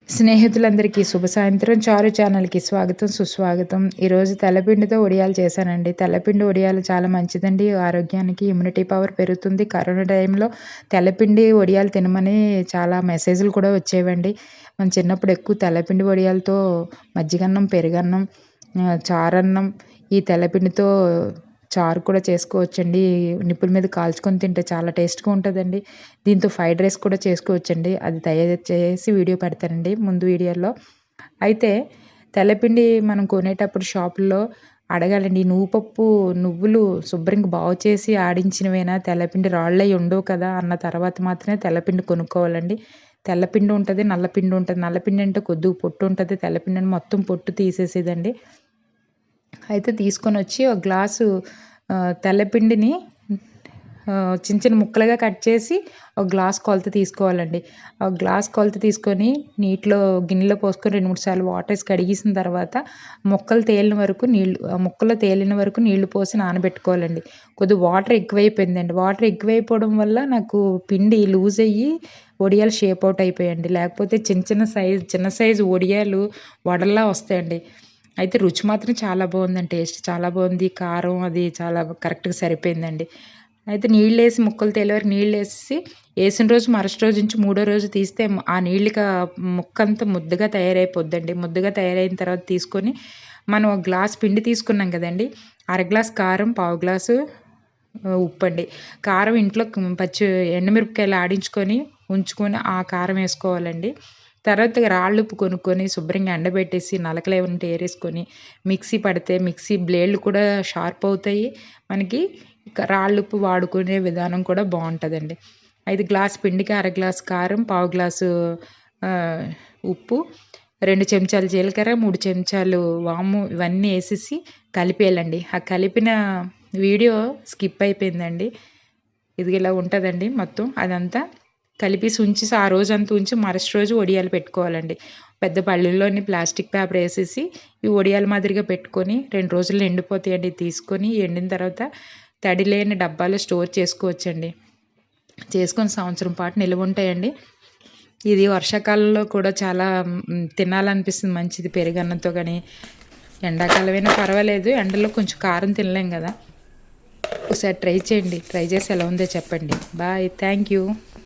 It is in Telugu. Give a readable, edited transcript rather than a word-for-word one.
స్నేహితులందరికీ శుభ సాయంత్రం. చారు ఛానల్‌కి స్వాగతం, సుస్వాగతం. ఈరోజు తెల్లపిండితో వడియాలు చేశానండి. తెల్లపిండి వడియాలు చాలా మంచిదండి ఆరోగ్యానికి. ఇమ్యూనిటీ పవర్ పెరుగుతుంది. కరోనా టైంలో తెల్లపిండి వడియాలు తినమని చాలా మెసేజ్‌లు కూడా వచ్చేవండి. మనం చిన్నప్పుడు ఎక్కువ తెల్లపిండి వడియాలతో మజ్జిగన్నం, పెరుగన్నం, చారన్నం, ఈ తెల్లపిండితో చారు కూడా చేసుకోవచ్చండి. నిప్పుల మీద కాల్చుకొని తింటే చాలా టేస్ట్‌గా ఉంటదండి. దీంతో ఫ్రైడ్ రైస్ కూడా చేసుకోవచ్చండి. అది తయారు చేసి వీడియో పెడతానండి ముందు వీడియోలో. అయితే తెల్లపిండి మనం కొనేటప్పుడు షాపుల్లో అడగాలండి. నువ్వులు శుభ్రంగా బాగు చేసి ఆడించినవేనా? తెల్లపిండి రాళ్ళయి ఉండవు కదా! అన్న తర్వాత మాత్రమే తెల్లపిండి కొనుక్కోవాలండి. తెల్లపిండి ఉంటది, నల్లపిండి ఉంటది. నల్లపిండి అంటే కొద్దిగా పొట్టు ఉంటది. తెల్లపిండి అంటే మొత్తం పొట్టు తీసేసేదండి. అయితే తీసుకొనొచ్చి ఒక గ్లాసు తెల్లపిండిని చిన్న చిన్న ముక్కలుగా కట్ చేసి ఒక గ్లాస్ కొలత తీసుకోవాలండి. ఒక గ్లాస్ కొలత తీసుకొని గిన్నెలో పోసుకొని 2, 3 సార్లు వాటర్ ఏసి కడిగేసిన తర్వాత ముక్కలు తేలిన వరకు నీళ్లు పోసి నానబెట్టుకోవాలండి. కొద్దిగా వాటర్ ఎక్కువైపోయిందండి. వాటర్ ఎక్కువైపోవడం వల్ల నాకు పిండి లూజ్ అయ్యి వడియాలు షేప్ అవుట్ అయిపోయాయండి. లేకపోతే చిన్న సైజు వడియాలు వడల్లా వస్తాయండి. అయితే రుచి మాత్రం చాలా బాగుందండి. టేస్ట్ చాలా బాగుంది. కారం అది చాలా కరెక్ట్‌గా సరిపోయిందండి. అయితే ముక్కలు తేలే వరకు నీళ్ళేసేసి ఏసిన రోజు మరుసటి రోజు నుంచి మూడో రోజు తీస్తే ఆ నీళ్ళకి ముక్కంతా ముద్దగా తయారైపోద్దండి. ముద్దగా తయారైన తర్వాత తీసుకొని మనం ఒక గ్లాస్ పిండి తీసుకున్నాం కదండీ! అర గ్లాస్ కారం, పావు గ్లాసు ఉప్పండి. కారం ఇంట్లో ఎండుమిరపకాయలు ఆడించుకొని ఉంచుకొని ఆ కారం వేసుకోవాలండి. తర్వాత రాళ్ళుప్పు కొనుక్కొని శుభ్రంగా ఎండబెట్టేసి నలకలేమైనా ఉంటే ఏరేసుకొని మిక్సీ బ్లేడ్లు కూడా షార్ప్ అవుతాయి. మనకి రాళ్ళుప్పు వాడుకునే విధానం కూడా బావుంటదండి. 5 గ్లాస్ పిండికి అర గ్లాస్ కారం, పావు గ్లాసు ఉప్పు, 2 చెంచాలు జీలకర్ర, 3 చెంచాలు వాము ఇవన్నీ ఏసేసి కలిపేయాలండి. ఆ కలిపిన వీడియో స్కిప్ అయిపోయిందండి. ఇలా ఉంటదండి మొత్తం అదంతా. కలిపేసి ఆ రోజంతా ఉంచి మరుసటి రోజు వడియాలు పెట్టుకోవాలండి. పెద్ద పళ్ళెంలోని ప్లాస్టిక్ పేపర్ ఏసేసి ఈ వడియాల మాదిరిగా పెట్టుకొని 2 రోజుల్లో ఎండిపోతాయండి. తీసుకొని ఎండిన తర్వాత తడి లేని డబ్బాలో స్టోర్ చేసుకోవచ్చండి. చేసుకొని సంవత్సరం పాటు నిలవుంటాయండి. ఇది వర్షాకాలంలో కూడా చాలా తినాలనిపిస్తుంది. మంచిది పెరుగన్నంతో గానీ, ఎండాకాలమైనా పర్వాలేదు. ఎండలో కొంచెం కారం తినలేం గదా! ఒకసారి ట్రై చేయండి. ట్రై చేసి ఎలా ఉందో చెప్పండి. బాయ్. Thank you.